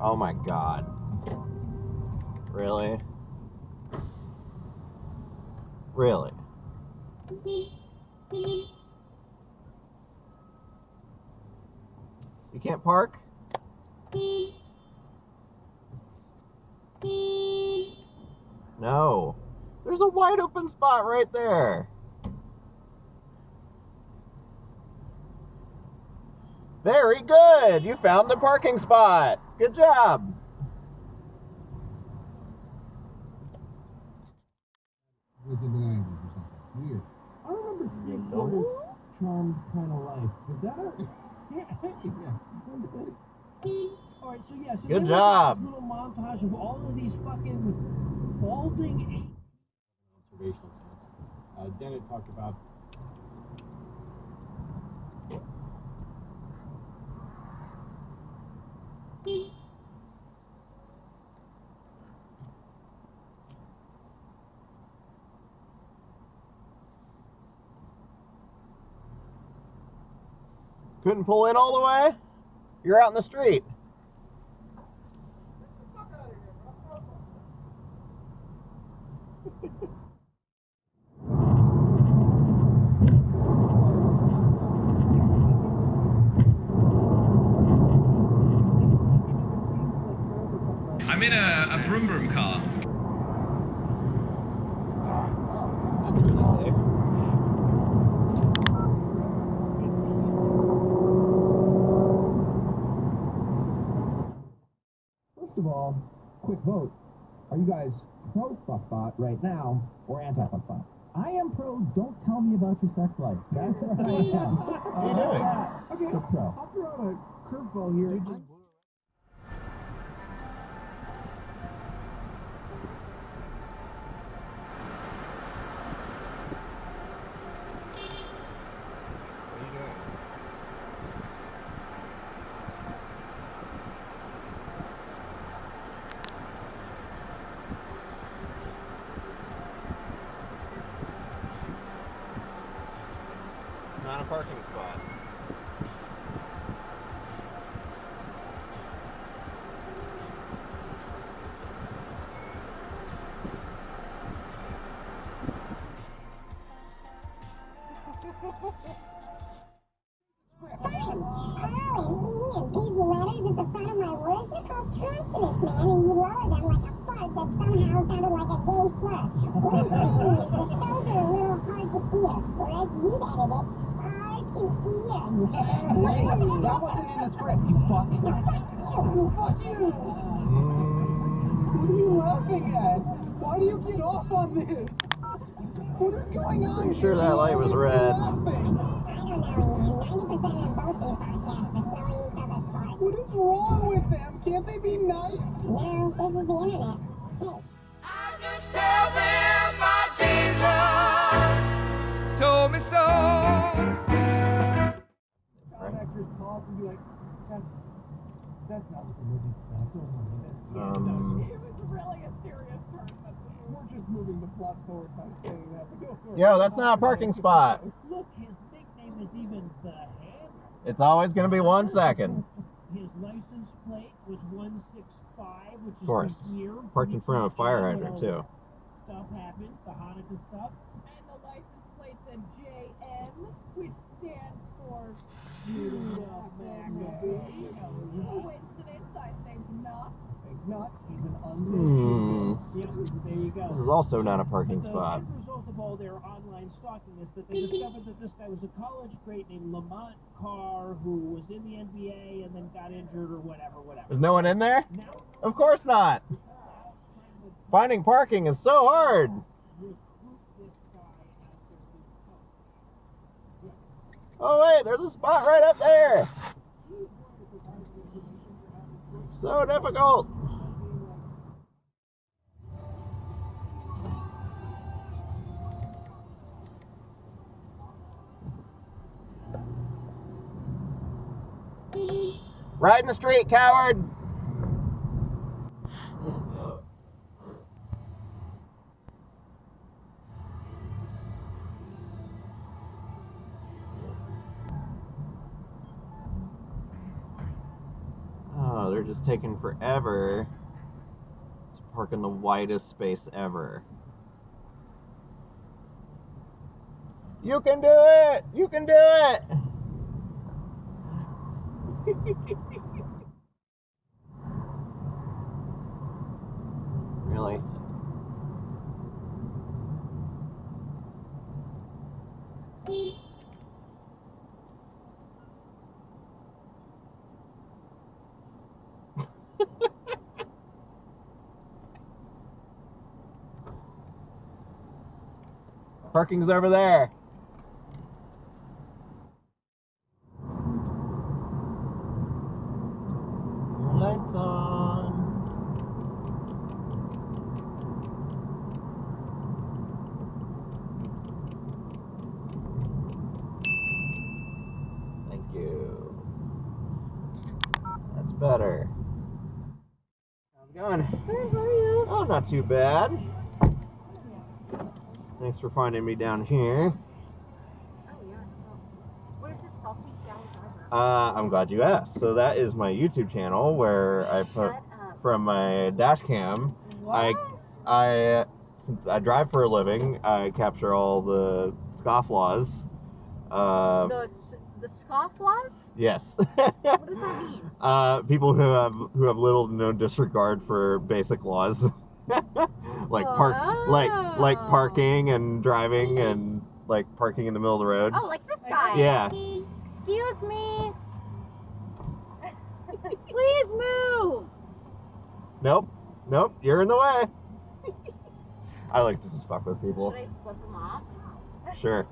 Oh my God. Really? Really? You can't park? No. There's a wide open spot right there. Very good. You found the parking spot. Good job. Was in the 90s or something. Weird. I remember three-quarters charmed kind of life. Was that a... yeah. All right, so yeah. So good job. Little montage of all of these fucking balding observational science. Dennett talked about... Couldn't pull in all the way? You're out in the street. I'm in a broom broom car. That's really safe. First of all, quick vote. Are you guys pro-fuckbot right now or anti-fuckbot? I am pro, don't tell me about your sex life. That's what I am. What are you doing? Okay, So pro. I'll throw out a curveball here. It's not a parking spot. These letters at the front of my words, they're called consonants, man, and you lower them like a fart that somehow sounded like a gay slur. What I'm saying is the shows are a little hard to hear, whereas you'd edit it hard to hear, you That wasn't in the script, you fuck. fuck you! What are you laughing at? Why do you get off on this? What is going on? Pretty sure that light was red. I don't know, Ian. 90% of both these podcasts are snowing each other's farts. What is wrong with them? Can't they be nice? No, this is the internet. Hey. I just tell them my Jesus told me so. Child actors pause and be like, that's not what the movie's about. Don't worry, It was really a serious turn. we're just moving the plot forward by saying that. But don't worry. Yo, that's not a parking spot. Look, his nickname is even the Hammer. It's always going to be 1 second. His license plate was 165, which is Of course. the year. Parked in front of a fire hydrant, too. Stuff happened, the Hanukkah stuff. And the license plate said JM, which stands for Judah Maccabee. coincidence, I think not. Not, he's an Yeah, there you go. This is also not a parking But the spot. end result of all their online stalking is that they discovered that this guy was a college great named Lamont Carr who was in the NBA and then got injured or whatever. There's no one in there? Now, Of course not. Finding parking is so hard. recruit this guy as their new coach. Oh wait, there's a spot right up there. So difficult. Right in the street, coward. Oh, they're just taking forever to park in the widest space ever. You can do it! You can do it! Really? Parking's over there. Your lights on. Thank you. That's better. How's it going? Hey, how are you? Oh, not too bad. Thanks for finding me down here. Oh, yeah. What is this salty Seattle driver? I'm glad you asked. So that is my YouTube channel where I put Shut up. from my dash cam. What? Since I drive for a living, I capture all the scofflaws. The scofflaws? Yes. What does that mean? People who have little to no disregard for basic laws, like like parking and driving and like parking in the middle of the road. Oh, like this guy. Yeah. Excuse me. Please move. Nope. You're in the way. I like to just fuck with people. Should I flip him off? Sure.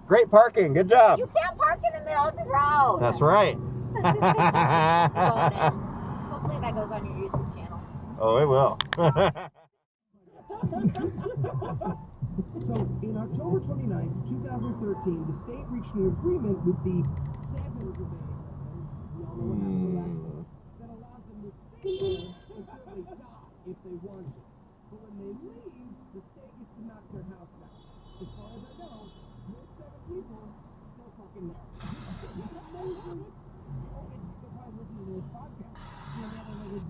Great parking. Good job. You can't park in the middle of the road. That's right. Voted. Hopefully that goes on your YouTube channel. Oh, it will. So, in October 29th, 2013, the state reached an agreement with the 7 remaining residents, we all know what happened last week, that allows them to stay there until they die if they want to. But when they leave, the state gets to knock their house down. As far as I know, those 7 people still fucking there.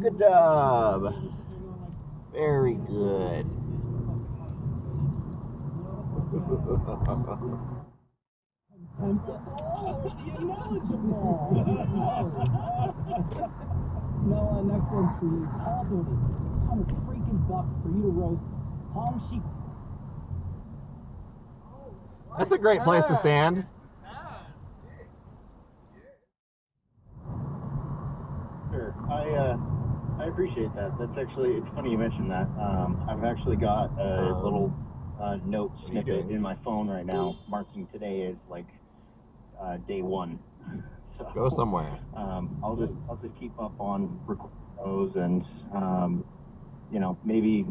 Good job. Very good. Noah, next one's for you. Paul donated $600 freaking bucks for you to roast Hong Sheep. That's a great place to stand. Sure. I appreciate that. That's actually, it's funny you mentioned that. I've actually got a little note snippet in my phone right now marking today as like day 1. So, Go somewhere. I'll just keep up on those and you know, maybe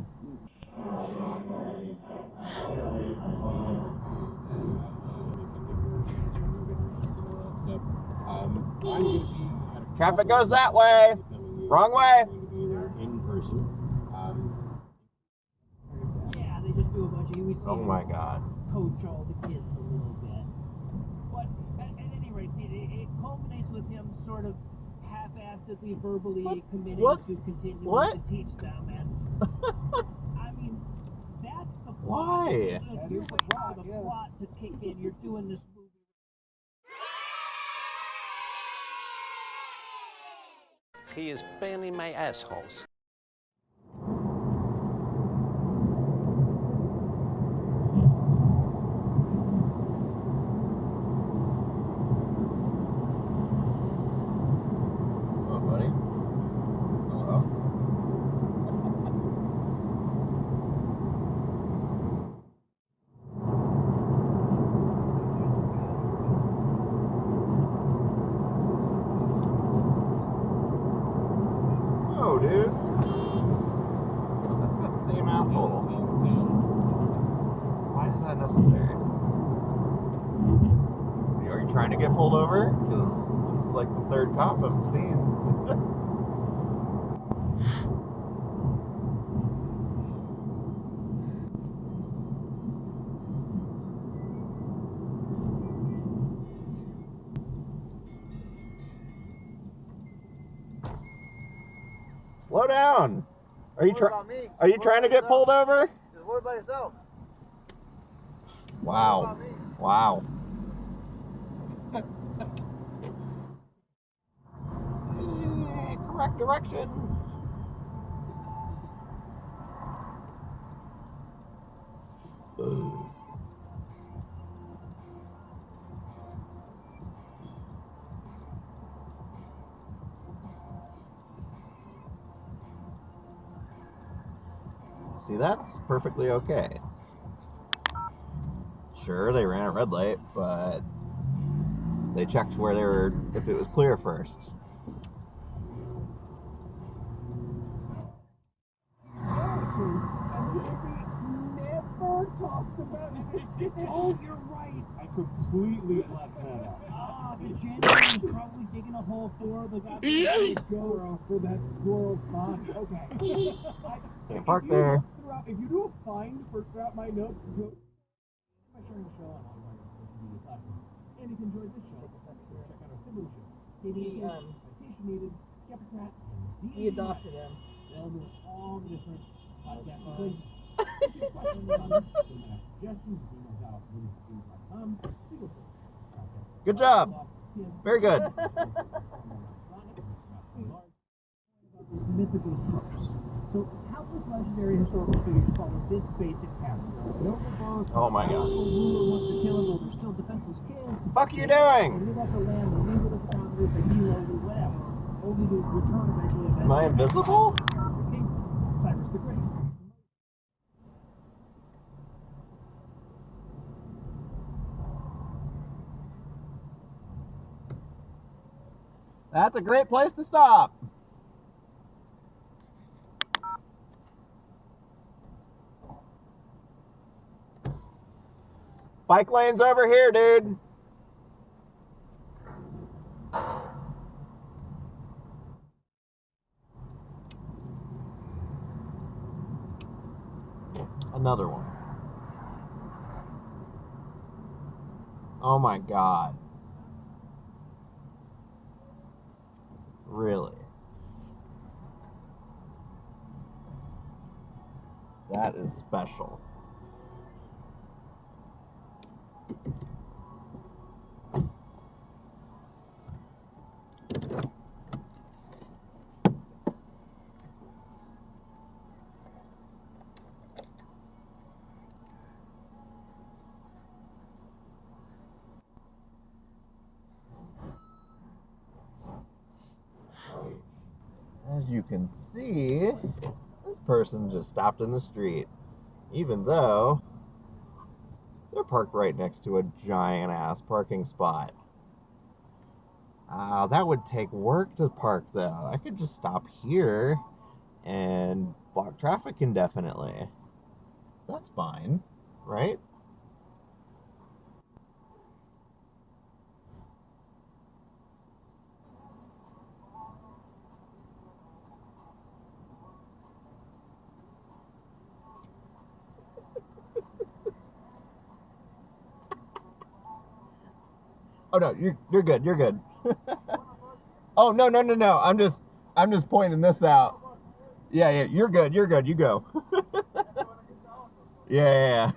Traffic goes that way. Wrong way. Yeah, they just do a bunch of we see Oh my God. coach all the kids a little bit. But at any rate, it culminates with him sort of half-assedly, verbally committing to continue to teach them. And I mean, that's the plot. Why? If you're waiting for the plot to kick in, you're doing this movie. He is barely my assholes. Hello, buddy. Hello. Oh, dude. That's the same asshole. Why is that necessary? Are you trying to get pulled over? Because this is like the 3rd cop I've seen. Slow down. Are you trying to get pulled over? Just worry about yourself. Wow. Wow. Correct direction. See, that's perfectly okay. Sure, they ran a red light, but they checked where they were, if it was clear first. Never talks about it. Oh, you're right. I completely left that out. Ah, the janitor was probably digging a hole for the guy. Go for that squirrel spot. Okay. Can't park there. If you do a find for throughout my notes, go. By sharing the show on all of our social media platforms. And if you enjoyed this show, check out our sibling shows. Citation Needed, Skeptocrat, and We adopted him. They'll do all the different podcasting places. If you have questions on this, suggestions, email.com. Good job. Very good. These mythical tropes. So countless legendary historical figures follow this basic pattern. Noble birth, Oh my God. ruler wants to kill him while they're still defenseless kids. Fuck you doing? They live off the land, they mingle with the founders, they hero, do whatever, only to return eventually. Am I invisible? King, Cyrus the Great. That's a great place to stop. Bike lane's over here, dude. Another one. Oh my God. Really? That is special. As you can see, this person just stopped in the street, even though they're parked right next to a giant ass parking spot. That would take work to park though. I could just stop here and block traffic indefinitely. That's fine, right? Oh no, you're good. You're good. Oh no. I'm just pointing this out. Yeah. You're good. You're good. You go. Yeah.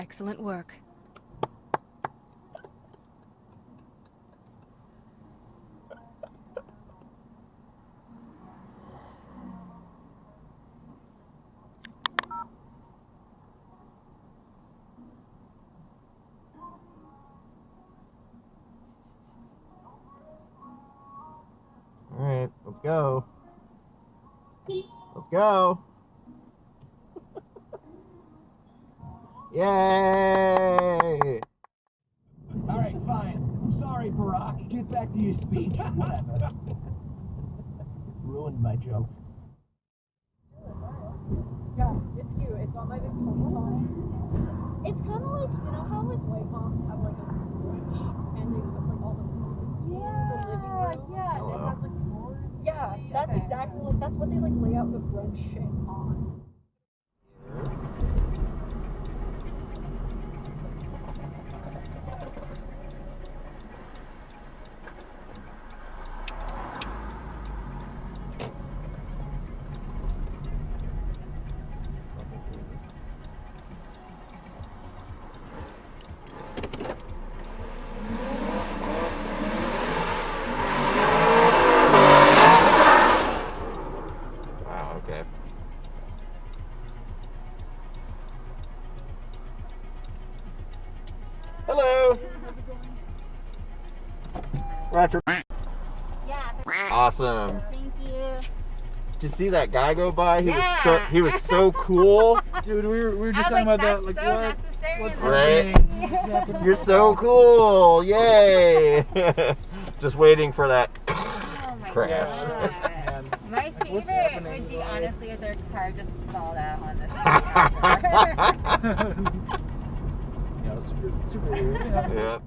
Excellent work. All right, let's go. Let's go. Yay! All right, fine. I'm sorry, Barack. Get back to your speech. Whatever. Ruined my joke. Yeah, it's cute. It's got my big ponies on it. It's kind of like, you know how like white moms have like a bush and they put like all That's what they like lay out the bread shit on. Hello. Roger. Yeah. Awesome. Thank you. Did you see that guy go by? Yeah. He was so cool. Dude, we were just talking about that. Like, what's Right? happening? You're so cool. Yay. Just waiting for that crash. My favorite would be honestly if their car just stalled out on this. Yeah, super weird. Yeah. Yep.